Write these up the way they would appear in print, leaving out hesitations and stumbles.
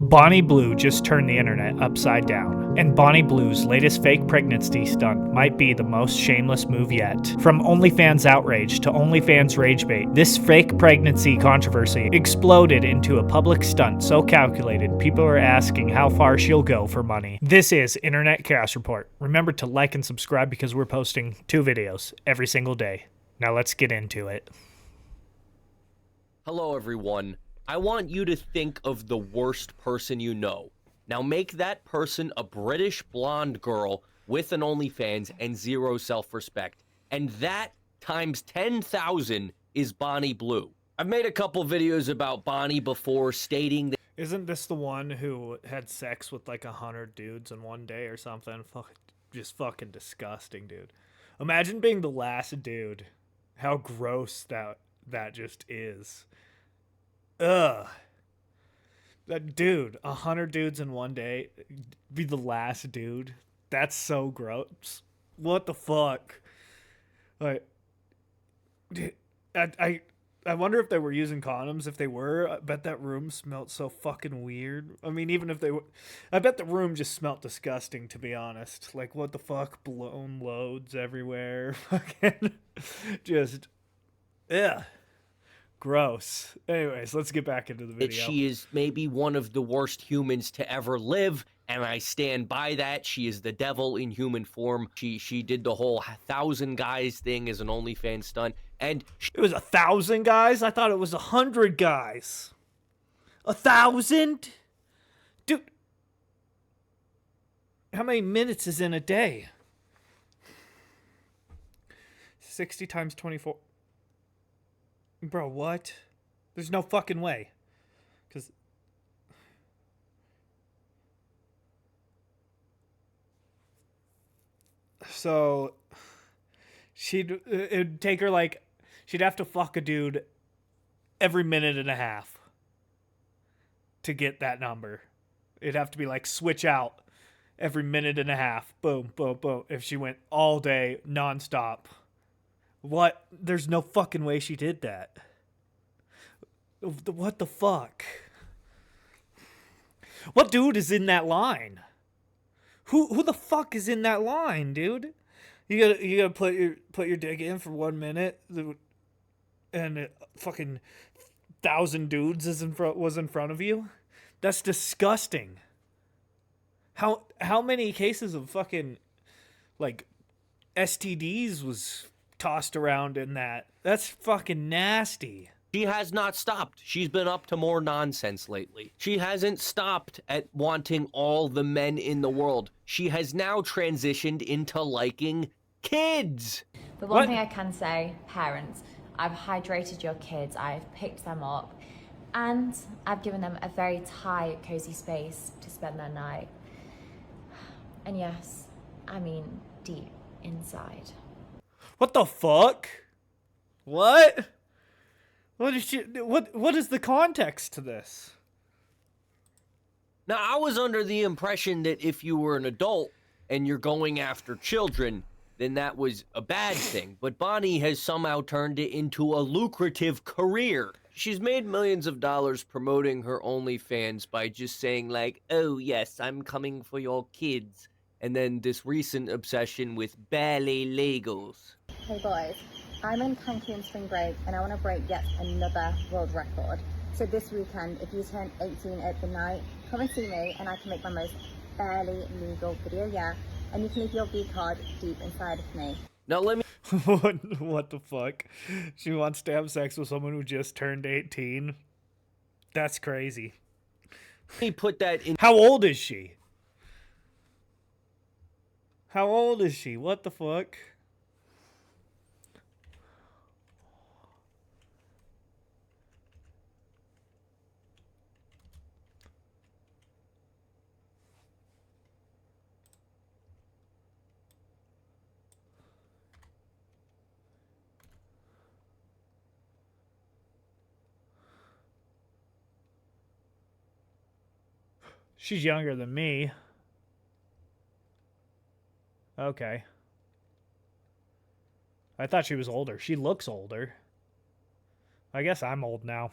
Bonnie Blue just turned the internet upside down, and Bonnie Blue's latest fake pregnancy stunt might be the most shameless move yet. From OnlyFans outrage to OnlyFans rage bait, this fake pregnancy controversy exploded into a public stunt so calculated people are asking how far she'll go for money. This is Internet Chaos Report. Remember to like and subscribe because we're posting 2 videos every single day. Now let's get into it. Hello everyone. I want you to think of the worst person you know. Now make that person a British blonde girl with an OnlyFans and zero self-respect. And that times 10,000 is Bonnie Blue. I've made a couple videos about Bonnie before stating that— Isn't this the one who had sex with like 100 dudes in one day or something? Just fucking disgusting, dude. Imagine being the last dude. How gross that just is. Ugh. That dude, 100 dudes in one day, be the last dude. That's so gross. What the fuck? Like, I wonder if they were using condoms. If they were, I bet that room smelled so fucking weird. I mean, even if they were, I bet the room just smelled disgusting, to be honest. Like, what the fuck? Blown loads everywhere. Fucking just, yeah. Gross. Anyways, let's get back into the video. she is maybe one of the worst humans to ever live, and I stand by that. She is the devil in human form. She did the whole 1,000 guys thing as an OnlyFans stunt, and it was 1,000 guys? I thought it was 100 guys. 1,000? Dude. How many minutes is in a day? 60 times 24. Bro, what? There's no fucking way. Because so it'd take her like, she'd have to fuck a dude every minute and a half to get that number. It'd have to be like switch out every minute and a half. Boom, boom, boom. If she went all day nonstop. What? There's no fucking way she did that. What the fuck? What dude is in that line? Who the fuck is in that line, dude? You gotta put your dick in for 1 minute, and fucking 1,000 dudes was in front of you. That's disgusting. How many cases of fucking like STDs was tossed around in that? That's fucking nasty. she has not stopped. She's been up to more nonsense lately. She hasn't stopped at wanting all the men in the world. She has now transitioned into liking kids. The one thing I can say, parents, I've hydrated your kids, I've picked them up, and I've given them a very tight, cozy space to spend their night. And yes, I mean deep inside. What the fuck? What? What is the context to this? Now, I was under the impression that if you were an adult and you're going after children, then that was a bad thing. But Bonnie has somehow turned it into a lucrative career. She's made millions of dollars promoting her OnlyFans by just saying like, oh yes, I'm coming for your kids. And then this recent obsession with ballet Legos. Hey boys, I'm in Cancun spring break and I want to break yet another world record. So this weekend, if you turn 18 at the night, come and see me and I can make my most barely legal video, yeah. And you can leave your V card deep inside of me. Now let me What the fuck? She wants to have sex with someone who just turned 18? That's crazy. put that in. How old is she? How old is she? What the fuck? She's younger than me. Okay. I thought she was older. She looks older. I guess I'm old now.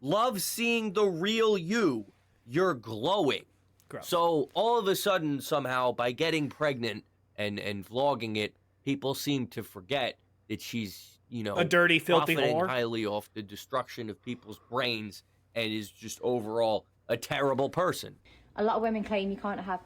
love seeing the real you. You're glowing. Gross. So all of a sudden, somehow, by getting pregnant and vlogging it, people seem to forget that she's, you know, A dirty, filthy profiting whore. highly off the destruction of people's brains and is just overall a terrible person. A lot of women claim you can't have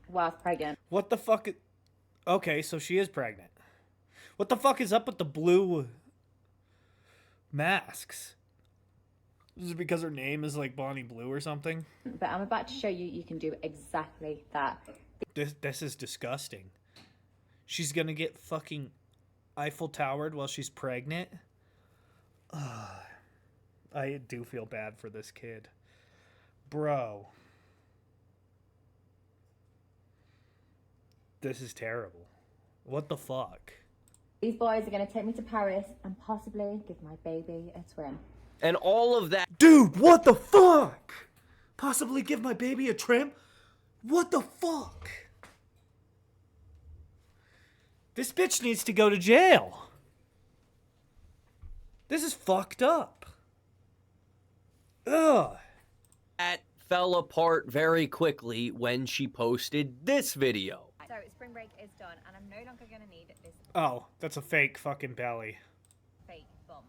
whilst pregnant. What the fuck? Okay, so she is pregnant. What the fuck is up with the blue masks? Is it because her name is like Bonnie Blue or something? But I'm about to show you, you can do exactly that. This is disgusting. She's gonna get fucking Eiffel Towered while she's pregnant. I do feel bad for this kid. Bro. This is terrible. What the fuck? These boys are going to take me to Paris and possibly give my baby a twin. And all of that. Dude, what the fuck? Possibly give my baby a trim? What the fuck? This bitch needs to go to jail. This is fucked up. Ugh. That fell apart very quickly when she posted this video. So spring break is done, and I'm no longer going to need this Oh, that's a fake fucking belly. fake bum.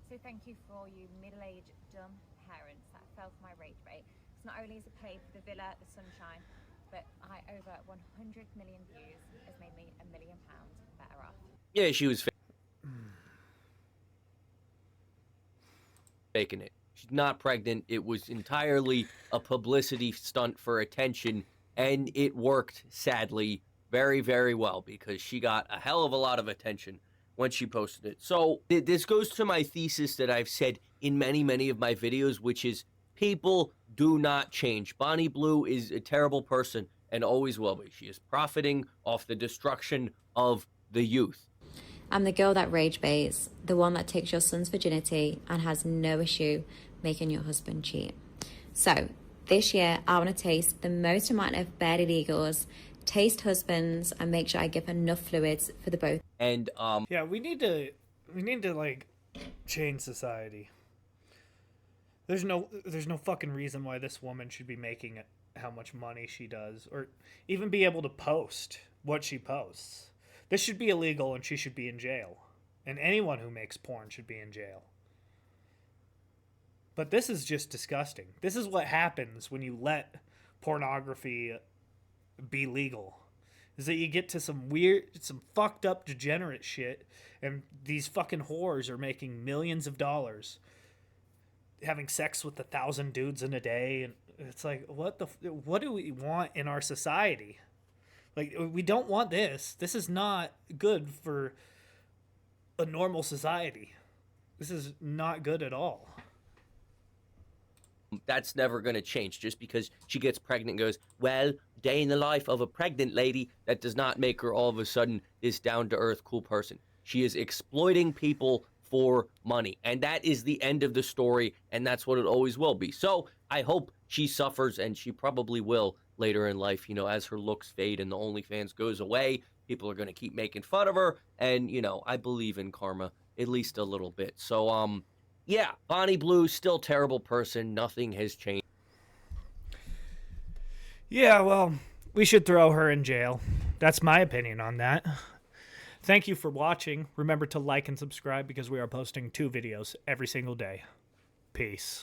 So thank you for all you middle-aged dumb parents that fell for my rage bait. It's not only has it paid for the villa, the sunshine, but over 100 million views has made me £1 million better off. Yeah, she was faking it. She's not pregnant. It was entirely a publicity stunt for attention, and it worked, sadly, very, very well because she got a hell of a lot of attention when she posted it. So this goes to my thesis that I've said in many, many of my videos, which is people do not change. Bonnie Blue is a terrible person and always will be. She is profiting off the destruction of the youth. I'm the girl that rage baits, the one that takes your son's virginity and has no issue making your husband cheat. So this year, I want to taste the most amount of bare illegals, taste husbands, and make sure I give enough fluids for the both. And Yeah, we need to like change society. There's no fucking reason why this woman should be making how much money she does, or even be able to post what she posts. This should be illegal, and she should be in jail. And anyone who makes porn should be in jail. But this is just disgusting. This is what happens when you let pornography be legal. Is that you get to some fucked up degenerate shit, and these fucking whores are making millions of dollars having sex with 1,000 dudes in a day, and it's like, what do we want in our society? Like, we don't want this. This is not good for a normal society. This is not good at all. that's never going to change. Just because she gets pregnant and goes, well, day in the life of a pregnant lady, that does not make her all of a sudden this down-to-earth cool person. She is exploiting people for money, and that is the end of the story, and that's what it always will be. So I hope she suffers, and she probably will later in life, you know, as her looks fade and the OnlyFans goes away. People are going to keep making fun of her, and, you know, I believe in karma at least a little bit. So, yeah, Bonnie Blue, still terrible person. Nothing has changed. Yeah, well, we should throw her in jail. That's my opinion on that. Thank you for watching. Remember to like and subscribe because we are posting 2 videos every single day. Peace.